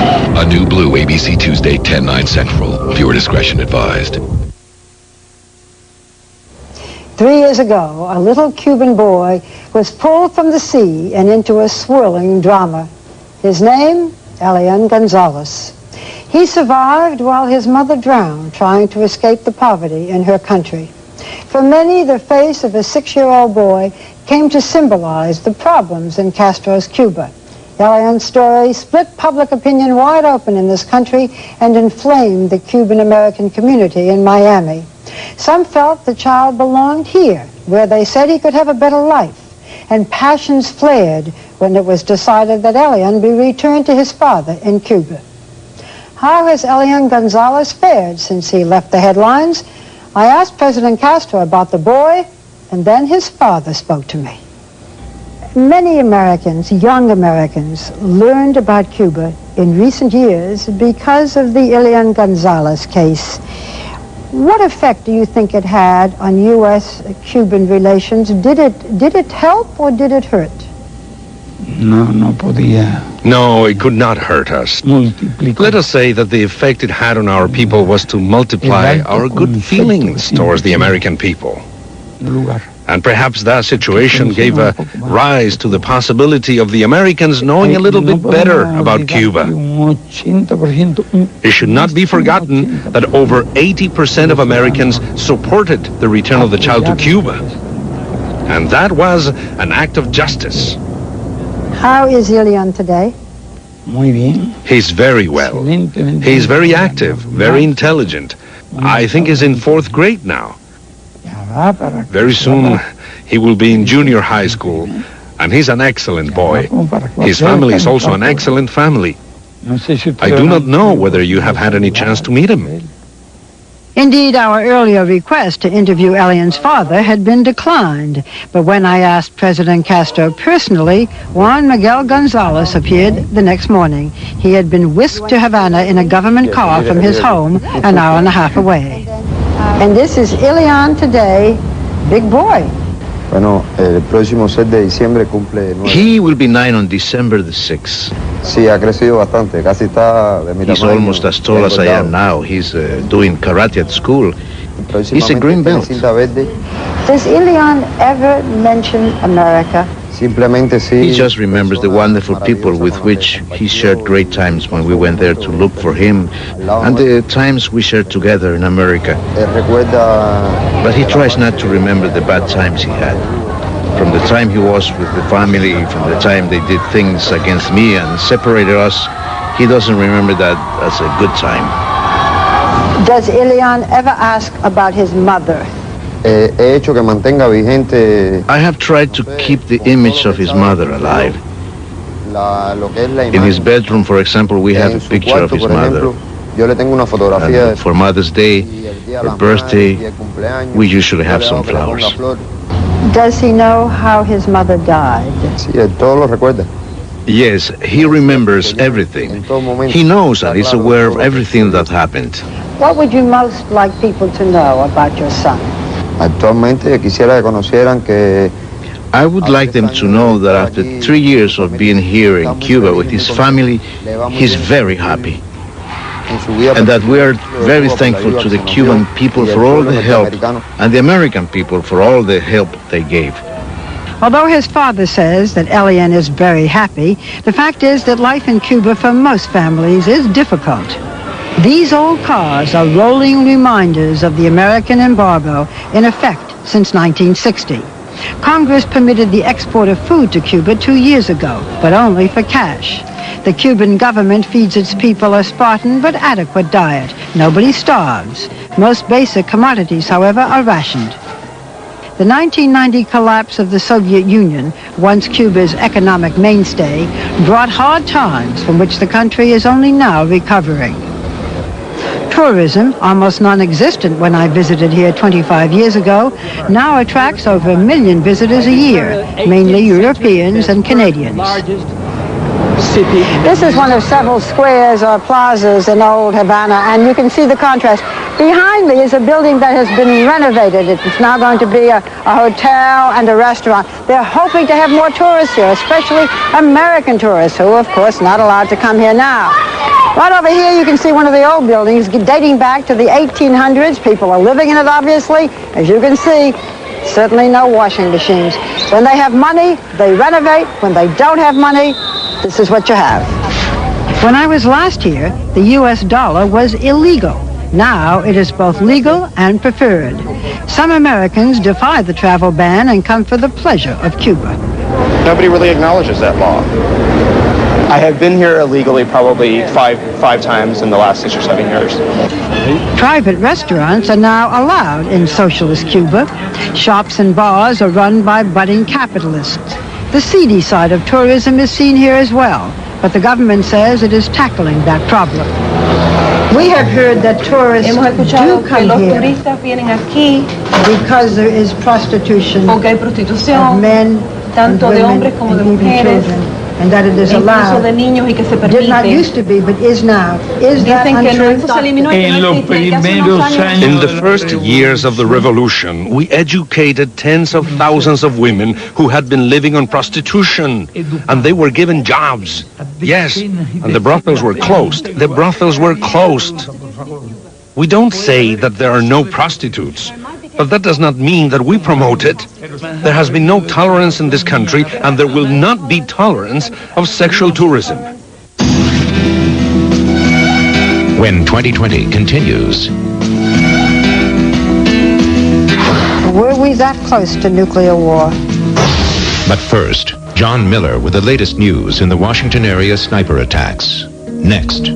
A new blue ABC Tuesday, 10/9 Central. Viewer discretion advised. 3 years ago, a little Cuban boy was pulled from the sea and into a swirling drama. His name, Elian Gonzalez. He survived while his mother drowned trying to escape the poverty in her country. For many, the face of a 6-year-old boy came to symbolize the problems in Castro's Cuba. Elian's story split public opinion wide open in this country and inflamed the Cuban-American community in Miami. Some felt the child belonged here, where they said he could have a better life, and passions flared when it was decided that Elian be returned to his father in Cuba. How has Elian Gonzalez fared since he left the headlines? I asked President Castro about the boy, and then his father spoke to me. Many Americans, young Americans, learned about Cuba in recent years because of the Elian Gonzalez case. What effect do you think it had on U.S.-Cuban relations? Did it help or did it hurt? No, it could not hurt us. Let us say that the effect it had on our people was to multiply our good feelings towards the American people. And perhaps that situation gave a rise to the possibility of the Americans knowing a little bit better about Cuba. It should not be forgotten that over 80% of Americans supported the return of the child to Cuba. And that was an act of justice. How is Elian today? He's very well. He's very active, very intelligent. I think he's in 4th grade now. Very soon, he will be in junior high school, and he's an excellent boy. His family is also an excellent family. I do not know whether you have had any chance to meet him. Indeed, our earlier request to interview Elian's father had been declined. But when I asked President Castro personally, Juan Miguel Gonzalez appeared the next morning. He had been whisked to Havana in a government car from his home an hour and a half away. And this is Elian today, big boy. Bueno, el próximo 6 de diciembre cumple 9. He will be 9 on December the 6th. Sí, ha crecido bastante, casi está de mi tamaño. He's almost as tall as I am now. He's doing karate at school. He's a green belt. Does Elian ever mention America? Simplemente sí. He just remembers the wonderful people with which he shared great times when we went there to look for him, and the times we shared together in America. But he tries not to remember the bad times he had. From the time he was with the family, from the time they did things against me and separated us, he doesn't remember that as a good time. Does Elian ever ask about his mother? I have tried to keep the image of his mother alive. In his bedroom, for example, we have a picture of his mother. And for Mother's Day, her birthday, we usually have some flowers. Does he know how his mother died? Yes, he remembers everything. He knows that he's aware of everything that happened. What would you most like people to know about your son? I would like them to know that after 3 years of being here in Cuba with his family, he's very happy. And that we are very thankful to the Cuban people for all the help and the American people for all the help they gave. Although his father says that Elian is very happy, the fact is that life in Cuba for most families is difficult. These old cars are rolling reminders of the American embargo in effect since 1960. Congress permitted the export of food to Cuba 2 years ago, but only for cash. The Cuban government feeds its people a Spartan but adequate diet. Nobody starves. Most basic commodities, however, are rationed. The 1990 collapse of the Soviet Union, once Cuba's economic mainstay, brought hard times from which the country is only now recovering. Tourism, almost non-existent when I visited here 25 years ago, now attracts over 1 million visitors a year, mainly Europeans and Canadians. This is one of several squares or plazas in old Havana, and you can see the contrast. Behind me is a building that has been renovated. It's now going to be a hotel and a restaurant. They're hoping to have more tourists here, especially American tourists, who, of course, not allowed to come here now. Right over here, you can see one of the old buildings dating back to the 1800s. People are living in it, obviously. As you can see, certainly no washing machines. When they have money, they renovate. When they don't have money, this is what you have. When I was last here, the U.S. dollar was illegal. Now it is both legal and preferred. Some Americans defy the travel ban and come for the pleasure of Cuba. Nobody really acknowledges that law. I have been here illegally probably five times in the last 6 or 7 years. Private restaurants are now allowed in socialist Cuba. Shops and bars are run by budding capitalists. The seedy side of tourism is seen here as well, but the government says it is tackling that problem. We have heard that tourists do come here because there is prostitution of men, and women, and even children, and that it is allowed. Did not used to be, but is now. Is that untrue? In the first years of the revolution, we educated tens of thousands of women who had been living on prostitution, and they were given jobs. Yes, and the brothels were closed. The brothels were closed. We don't say that there are no prostitutes, but that does not mean that we promote it. There has been no tolerance in this country, and there will not be tolerance of sexual tourism. When 2020 continues. Were we that close to nuclear war? But first, John Miller with the latest news in the Washington area sniper attacks. Next.